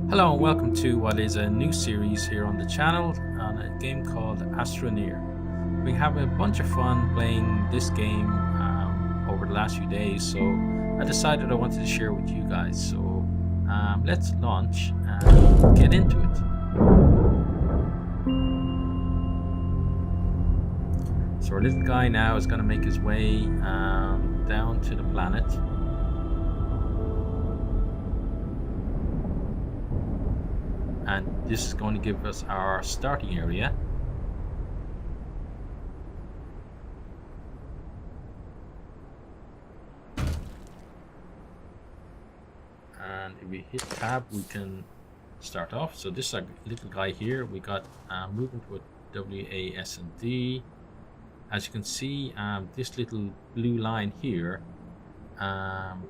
Hello and welcome to what is a new series here on the channel on a game called Astroneer. We have a bunch of fun playing this game over the last few days, so I decided I wanted to share with you guys. So let's launch and get into it. So our little guy now is going to make his way down to the planet. And this is going to give us our starting area. And if we hit tab, we can start off. So this is our little guy here. We got movement with W, A, S, and D. As you can see, this little blue line here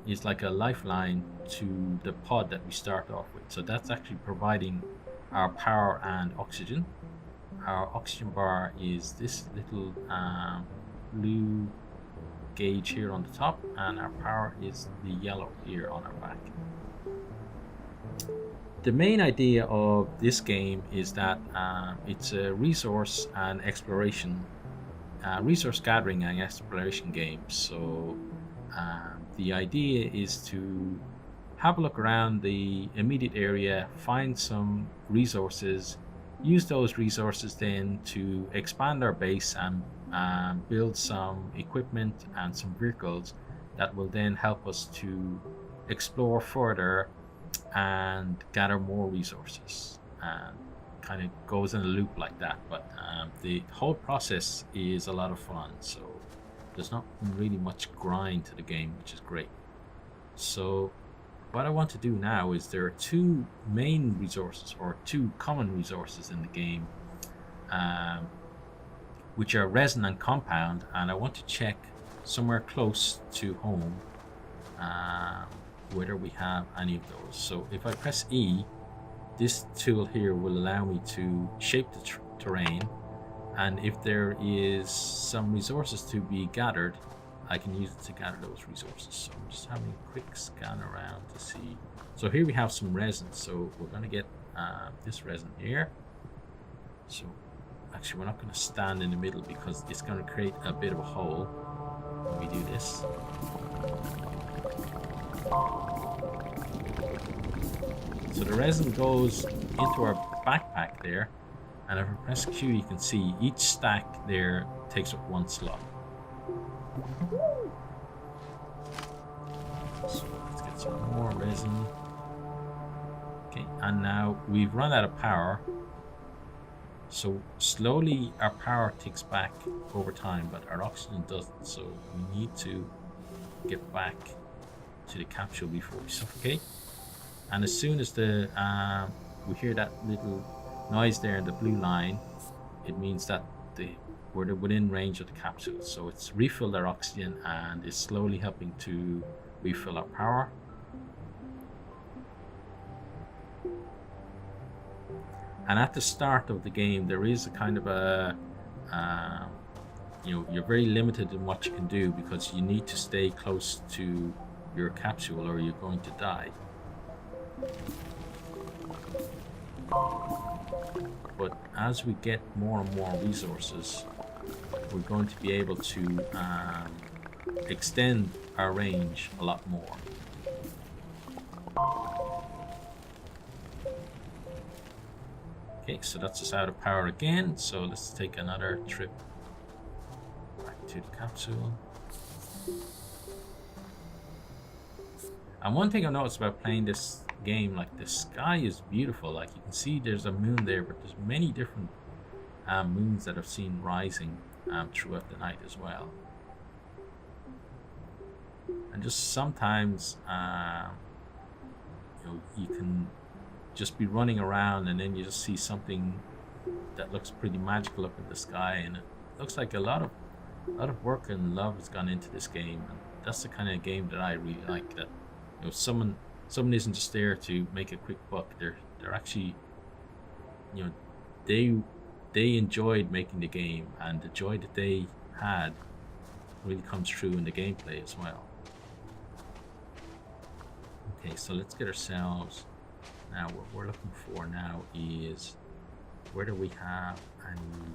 is like a lifeline to the pod that we start off with. So that's actually providing our power and oxygen. Our oxygen bar is this little blue gauge here on the top, and our power is the yellow here on our back. The main idea of this game is that it's a resource and exploration, resource gathering and exploration game. So the idea is to have a look around the immediate area, find some resources, use those resources then to expand our base and build some equipment and some vehicles that will then help us to explore further and gather more resources. And kind of goes in a loop like that, but the whole process is a lot of fun. So there's not really much grind to the game, which is great. So what I want to do now is there are two main resources, or two common resources in the game, which are resin and compound, and I want to check somewhere close to home whether we have any of those. So if I press E, this tool here will allow me to shape the terrain, and if there is some resources to be gathered, I can use it to gather those resources. So I'm just having a quick scan around to see. So here we have some resin. So we're going to get this resin here. So actually, we're not going to stand in the middle because it's going to create a bit of a hole when we do this. So the resin goes into our backpack there, and if I press Q, you can see each stack there takes up one slot. So let's get some more resin. Okay, and now we've run out of power. So slowly our power ticks back over time, but our oxygen doesn't. So we need to get back to the capsule before we suffocate. And as soon as the we hear that little noise there in the blue line, it means that we're within range of the capsule. So it's refilled our oxygen and is slowly helping to refill our power. And at the start of the game, there is a kind of a you're very limited in what you can do because you need to stay close to your capsule or you're going to die. But as we get more and more resources, we're going to be able to extend our range a lot more. Okay, so that's us out of power again. So let's take another trip back to the capsule. And one thing I've noticed about playing this game, like the sky is beautiful. Like you can see there's a moon there, but there's many different moons that I've seen rising throughout the night as well. And just sometimes you can just be running around and then you just see something that looks pretty magical up in the sky, and it looks like a lot of work and love has gone into this game. And that's the kind of game that I really like, that someone isn't just there to make a quick buck. They're actually, they enjoyed making the game, and the joy that they had really comes through in the gameplay as well. Okay, so let's get ourselves Now what we're looking for now is whether we have any.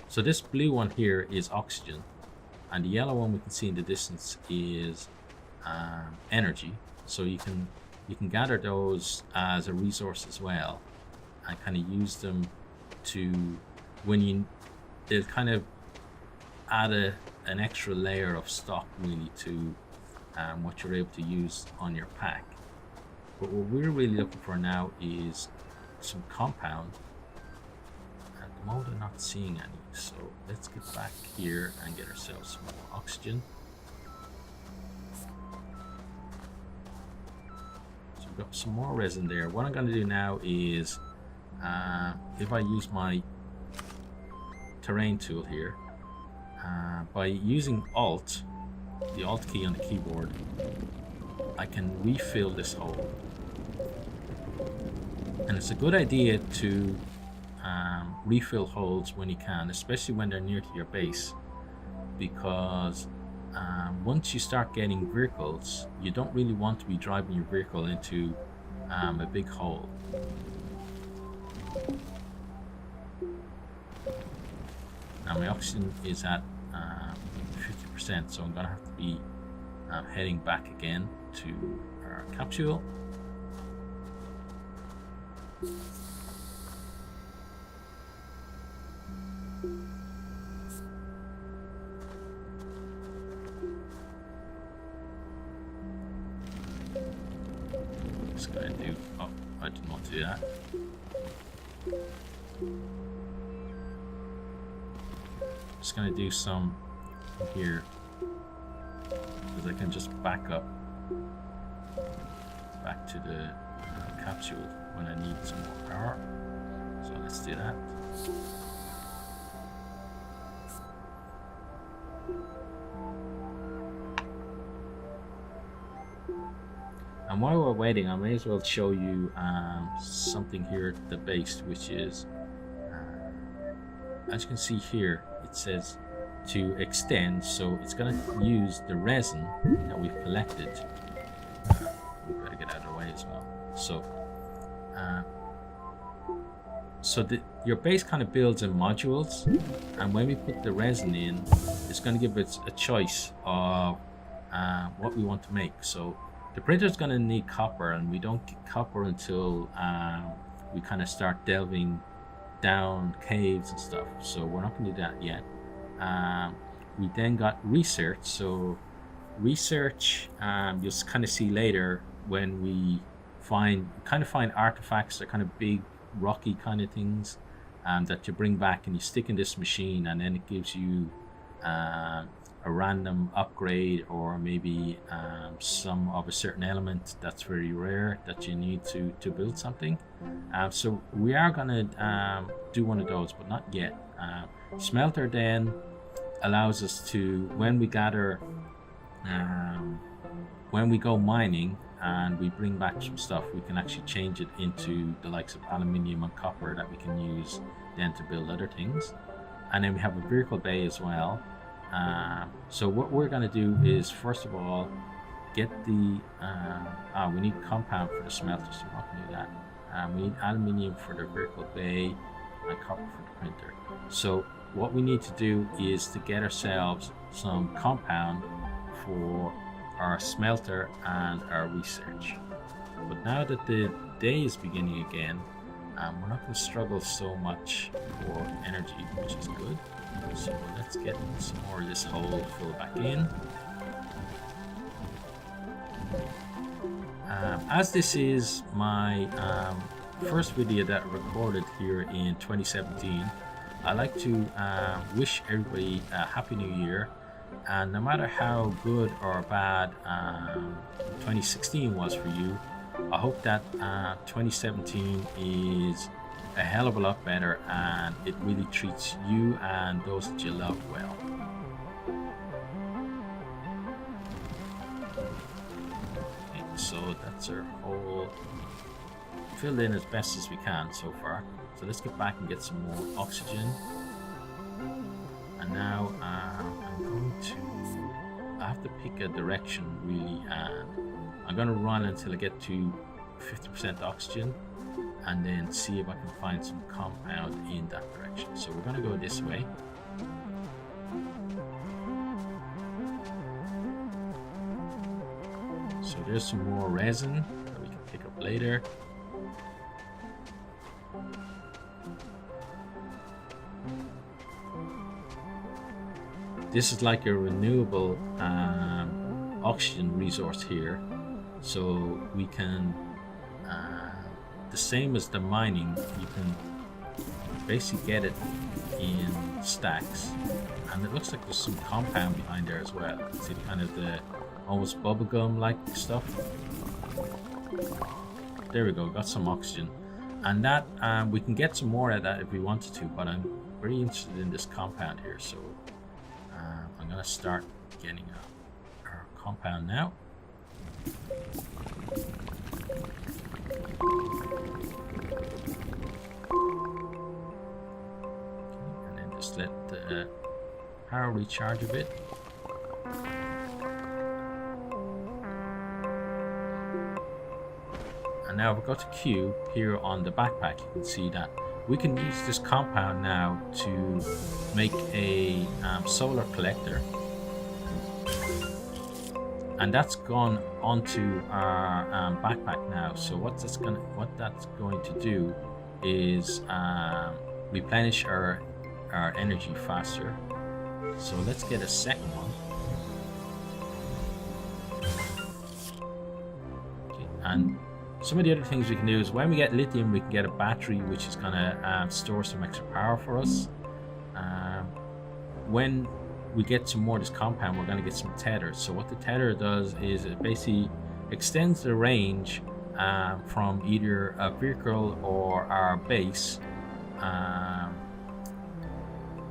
So this blue one here is oxygen, and the yellow one we can see in the distance is energy. So you can gather those as a resource as well, and kind of use them to they'll kind of add an extra layer of stock really to what you're able to use on your pack. But what we're really looking for now is some compound. At the moment I'm not seeing any, so let's get back here and get ourselves some more oxygen. So we've got some more resin there. What I'm going to do now is if I use my terrain tool here, by using Alt, the Alt key on the keyboard, I can refill this hole. And it's a good idea to refill holes when you can, especially when they're near to your base, because once you start getting vehicles, you don't really want to be driving your vehicle into a big hole. Now my oxygen is at 50%, so I'm gonna have to be heading back again to our capsule. Just gonna do. Oh, I didn't want to do that. Just gonna do some here, because I can just back up back to the capsule when I need some more power. So let's do that. And while we're waiting, I may as well show you something here at the base, which is, as you can see here, it says to extend, so it's going to use the resin that we've collected. We better get out of the way as well. So your base kind of builds in modules, and when we put the resin in, it's going to give us a choice of what we want to make. So the printer is going to need copper, and we don't get copper until we kind of start delving down caves and stuff. So we're not going to do that yet. We then got research. So research, you'll kind of see later when we find artifacts, that kind of big rocky kind of things that you bring back and you stick in this machine, and then it gives you a random upgrade, or maybe some of a certain element that's very rare that you need to build something. So we are going to do one of those, but not yet. Smelter then allows us to, when we gather, when we go mining and we bring back some stuff, we can actually change it into the likes of aluminium and copper that we can use then to build other things. And then we have a vehicle bay as well. So what we're going to do is, first of all, get the we need compound for the smelter, so we're not going to do that. We need aluminium for the vehicle bay and copper for the printer. So what we need to do is to get ourselves some compound for our smelter and our research. But now that the day is beginning again, we're not going to struggle so much for energy, which is good. So let's get some more of this hole filled back in. As this is my first video that I recorded here in 2017, I like to wish everybody a happy new year. And no matter how good or bad 2016 was for you, I hope that 2017 is a hell of a lot better, and it really treats you and those that you love well. Okay, so that's our hole filled in as best as we can so far. So let's get back and get some more oxygen. And now I'm going to, I have to pick a direction really, and I'm going to run until I get to 50% oxygen, and then see if I can find some compound in that direction. So we're going to go this way. So there's some more resin that we can pick up later. This is like a renewable oxygen resource here, so we can the same as the mining, you can basically get it in stacks, and it looks like there's some compound behind there as well. See kind of the almost bubblegum like stuff. There we go, got some oxygen, and that we can get some more of that if we wanted to, but I'm very interested in this compound here, so I'm gonna start getting our compound now. And then just let the power recharge a bit. And now if we go to Q here on the backpack, you can see that we can use this compound now to make a solar collector, and that's gone onto our backpack now. So what that's going to do is replenish our energy faster. So let's get a second one. Okay, and some of the other things we can do is when we get lithium, we can get a battery which is going to store some extra power for us. When we get some more of this compound, we're going to get some tethers. So what the tether does is it basically extends the range from either a vehicle or our base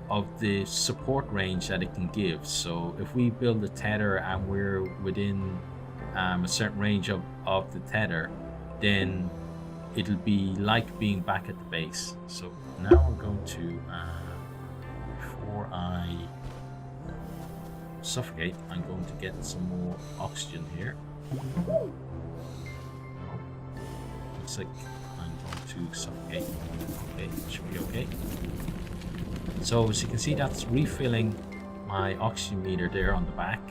of the support range that it can give. So if we build a tether and we're within a certain range of the tether, then it'll be like being back at the base. So now I'm going to, before I suffocate, I'm going to get some more oxygen here. Looks like I'm going to suffocate. Okay, should be okay. So as you can see, that's refilling my oxygen meter there on the back.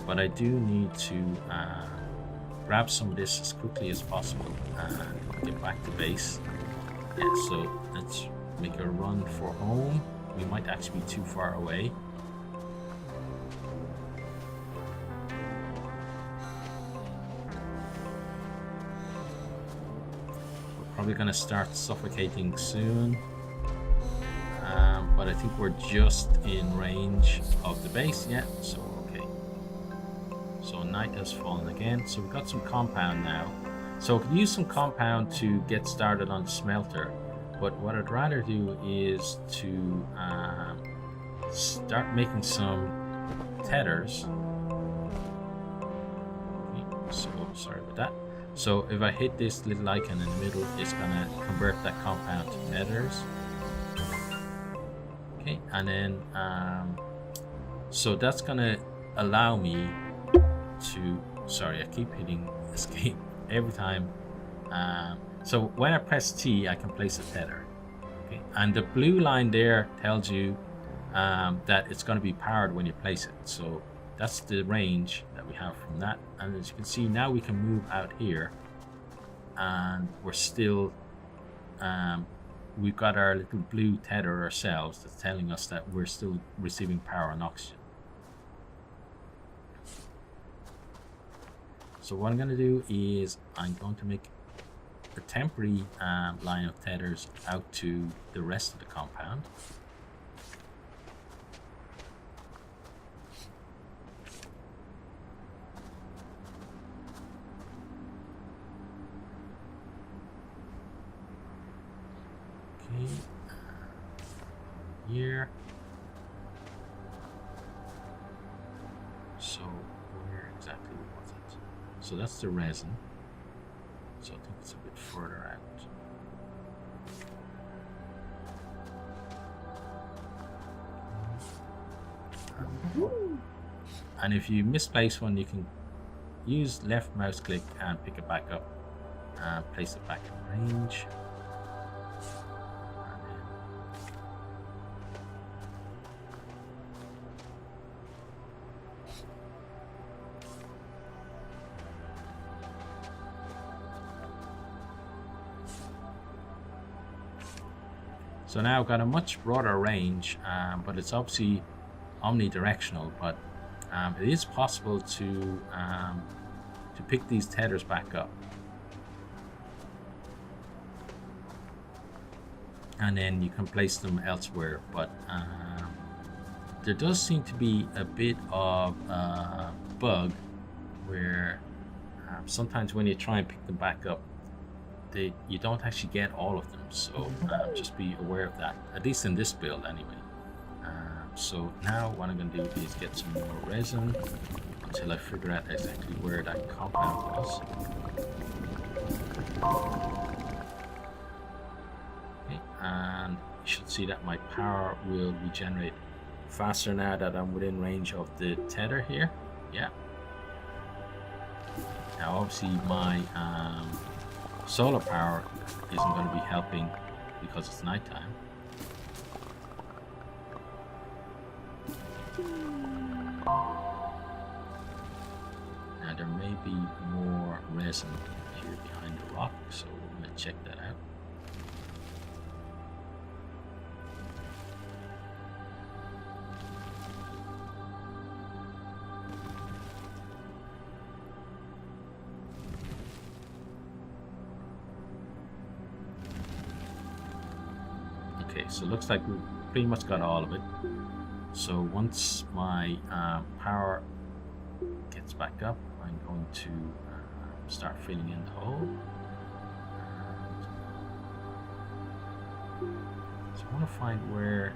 But I do need to grab some of this as quickly as possible and get back to base. Yeah, so let's make a run for home. We might actually be too far away. We're probably going to start suffocating soon. But I think we're just in range of the base. Yeah, so okay. So night has fallen again. So we've got some compound now. So we can use some compound to get started on the smelter. But what I'd rather do is to start making some tethers. Okay, so sorry about that. So if I hit this little icon in the middle, it's gonna convert that compound to tethers. Okay, and then so that's gonna allow me to, sorry, I keep hitting escape every time. So when I press T, I can place a tether. Okay, and the blue line there tells you that it's going to be powered when you place it. So that's the range that we have from that. And as you can see, now we can move out here, and we're still we've got our little blue tether ourselves that's telling us that we're still receiving power and oxygen. So what I'm going to do is I'm going to make a temporary line of tethers out to the rest of the compound. Okay, here. So where exactly was it? So that's the resin. So I think it's a bit further out. And if you misplace one, you can use left mouse click and pick it back up and place it back in range. So now I've got a much broader range, but it's obviously omnidirectional. But it is possible to pick these tethers back up, and then you can place them elsewhere. But there does seem to be a bit of a bug where sometimes when you try and pick them back up, you don't actually get all of them, so just be aware of that, at least in this build anyway. So now what I'm going to do is get some more resin until I figure out exactly where that compound was. Okay, and you should see that my power will regenerate faster now that I'm within range of the tether here. Yeah. Now obviously my solar power isn't going to be helping because it's nighttime. Now there may be more resin here behind the rock, so we're going to check that out. Okay, so it looks like we pretty much got all of it. So once my power gets back up, I'm going to start filling in the hole. So I want to find where,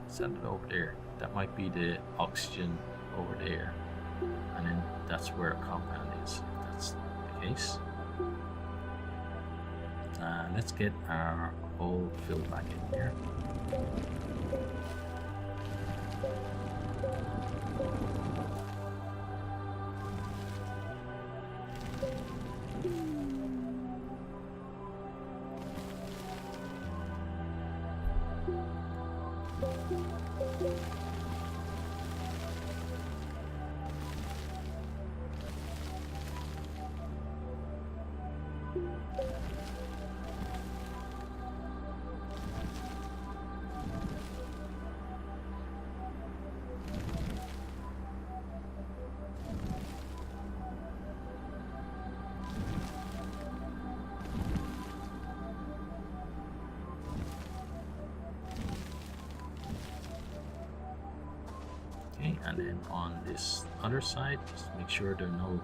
send it over there. That might be the oxygen over there, and then that's where a compound is, if that's the case. Let's get our hole filled back in here. And then on this other side, just make sure there are no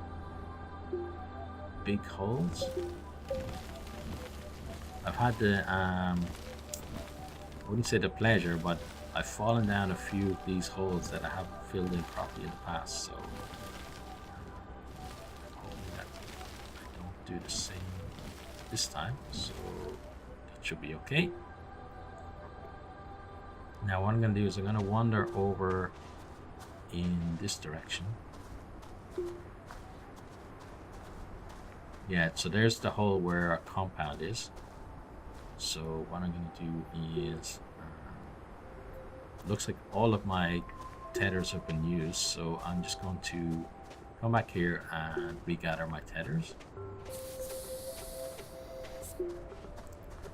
big holes. I've had the, I wouldn't say the pleasure, but I've fallen down a few of these holes that I haven't filled in properly in the past, so hoping that I don't do the same this time, so that should be okay. Now what I'm going to do is I'm going to wander over in this direction. Yeah, so there's the hole where our compound is. So what I'm going to do is, looks like all of my tethers have been used, so I'm just going to come back here and regather my tethers.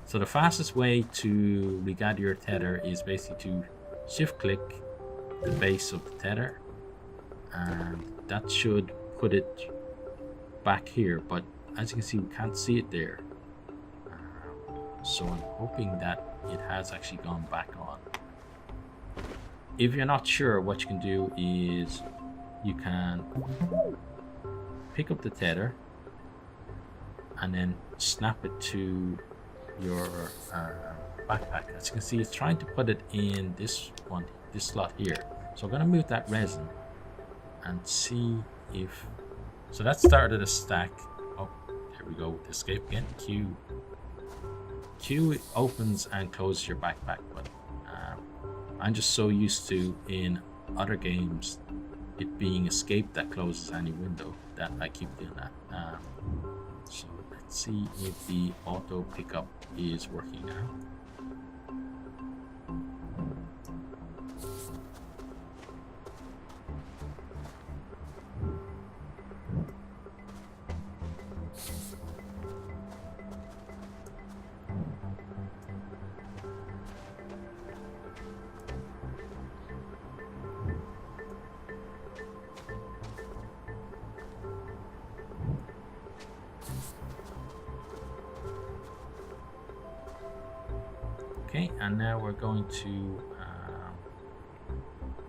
So the fastest way to regather your tether is basically to shift click the base of the tether, and that should put it back here, but as you can see we can't see it there, so I'm hoping that it has actually gone back on. If you're not sure, what you can do is you can pick up the tether and then snap it to your backpack. As you can see, it's trying to put it in this one, this slot here. So I'm going to move that resin and see if, so that started a stack. Oh, there we go, escape again. Q opens and closes your backpack, but I'm just so used to in other games it being escape that closes any window, that I keep doing that. So let's see if the auto pickup is working now. Okay, and now we're going to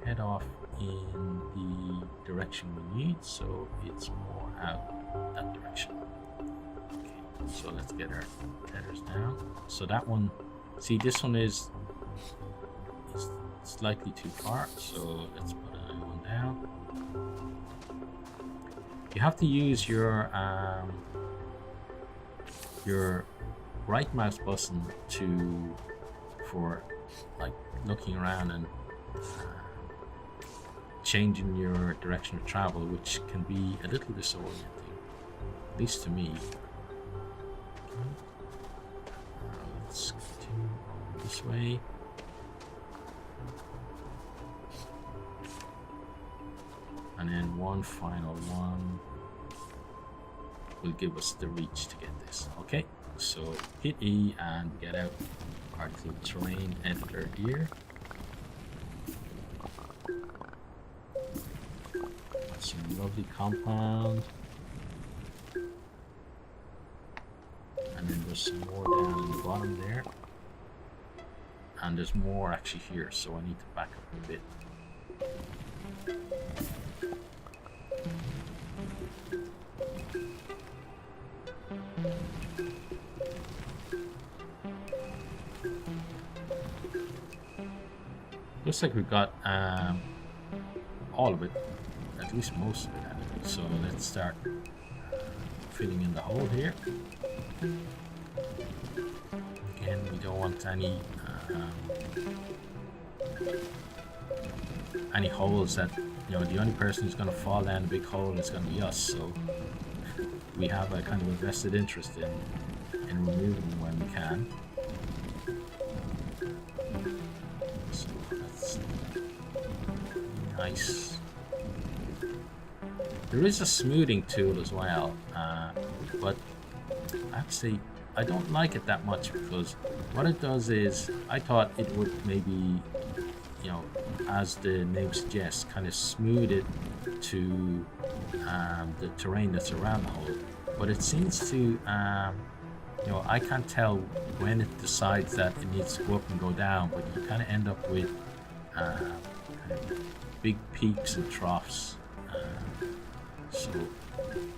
head off in the direction we need, so it's more out that direction. Okay, so let's get our headers down. So that one, see, this one is slightly too far, so let's put another one down. You have to use your right mouse button for like looking around and changing your direction of travel, which can be a little disorienting, at least to me. Okay. Let's continue over this way. And then one final one will give us the reach to get this. Okay, so hit E and get out our terrain editor here. Some lovely compound. And then there's some more down in the bottom there. And there's more actually here, so I need to back up a bit. Looks like we've got all of it, at least most of it anyway. So let's start filling in the hole here. Again, we don't want any holes that, you know, the only person who's going to fall down a big hole is going to be us. So we have a kind of a vested interest in removing them when we can. Nice. There is a smoothing tool as well, but actually I don't like it that much, because what it does is, I thought it would maybe, you know, as the name suggests, kind of smooth it to the terrain that's around the hole, but it seems to, you know, I can't tell when it decides that it needs to go up and go down, but you kind of end up with kind of big peaks and troughs, so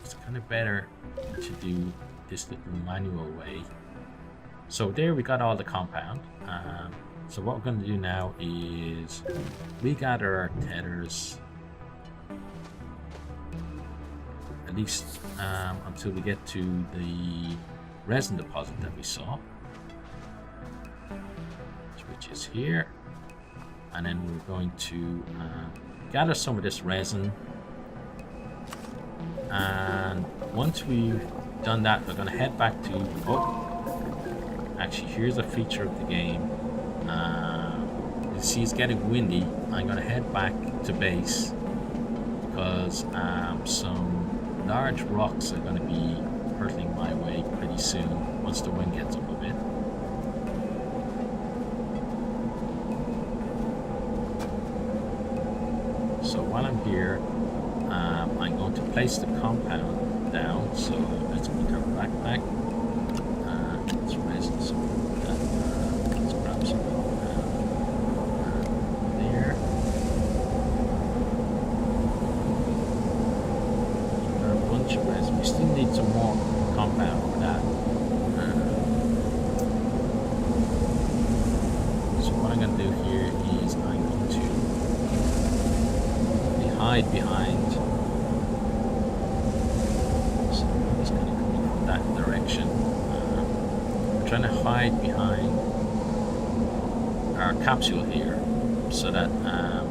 it's kind of better to do this little manual way. So there we got all the compound. So what we're going to do now is regather our tethers, at least until we get to the resin deposit that we saw, which is here. And then we're going to gather some of this resin, and once we've done that, we're going to head back to, actually here's a feature of the game. You see it's getting windy. I'm going to head back to base, because some large rocks are going to be hurtling my way pretty soon once the wind gets up a bit. So while I'm here, I'm going to place the compound down. So let's put our backpack. Let's resin some of that. Let's grab some there. We've got a bunch of resin. We still need some more compound for that. So what I'm going to do here is I'm going to hide behind. So I'm just kind of coming from that direction. We're trying to hide behind our capsule here, so that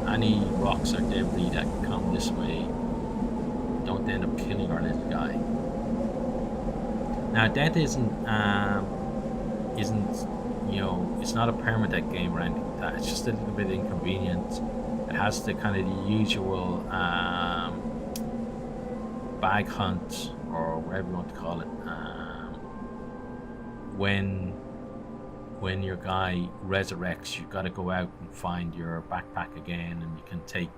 any rocks or debris that come this way, don't end up killing our little guy. Now death isn't it's not a permadeath game or anything like that. It's just a little bit inconvenient. It has the kind of the usual bag hunt, or whatever you want to call it, when your guy resurrects, you've got to go out and find your backpack again, and you can take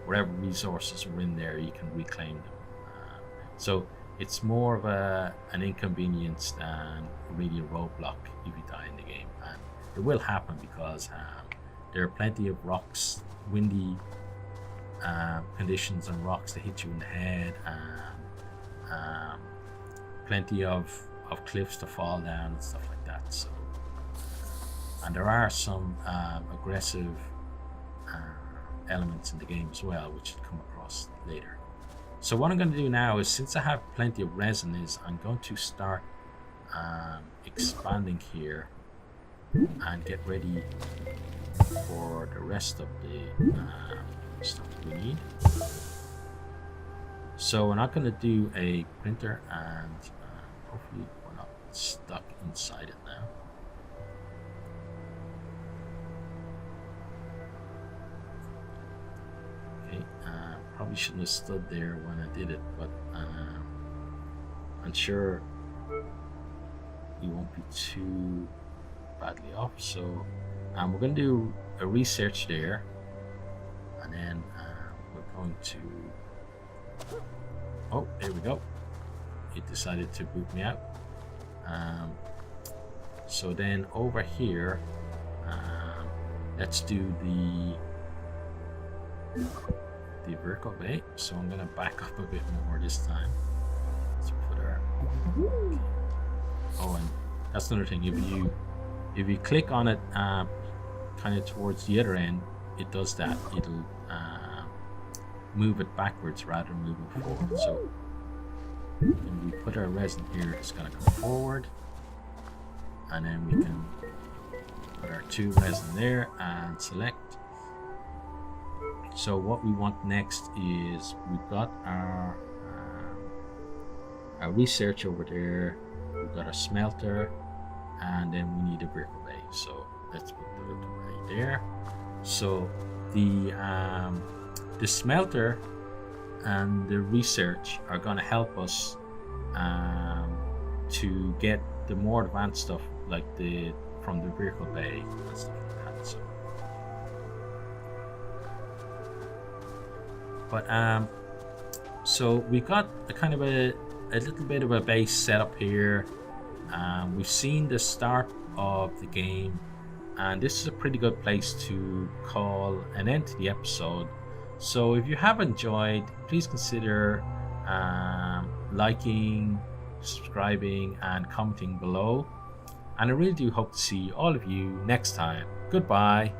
whatever resources are in there, you can reclaim them. So it's more of an inconvenience than really a roadblock if you die in the game, and it will happen because there are plenty of rocks, windy conditions and rocks that hit you in the head, and plenty of cliffs to fall down and stuff like that. So, and there are some aggressive elements in the game as well, which will come across later. So what I'm going to do now is, since I have plenty of resin, is I'm going to start expanding here and get ready for the rest of the stuff we need. So we're not going to do a printer, and hopefully we're not stuck inside it now. Okay, probably shouldn't have stood there when I did it, but I'm sure you won't be too badly off. So we're going to do a research there, and then we're going to, oh, there we go, it decided to boot me out. So then over here, let's do the vertical bay. So I'm going to back up a bit more this time. Let's put our, okay. Oh, and that's another thing, if you click on it kind of towards the other end, it does that. It'll move it backwards rather than moving forward. So when we put our resin here, it's going to come forward, and then we can put our 2 resin there and select. So what we want next is, we've got our research over there, we've got our smelter, and then we need a vertical bay. So let's put the vertical bay there. So the smelter and the research are going to help us to get the more advanced stuff, like from the vertical bay and stuff like that. So, but so we've got a kind of a little bit of a base setup here. We've seen the start of the game, and this is a pretty good place to call an end to the episode. So if you have enjoyed, please consider liking, subscribing, and commenting below. And I really do hope to see all of you next time. Goodbye.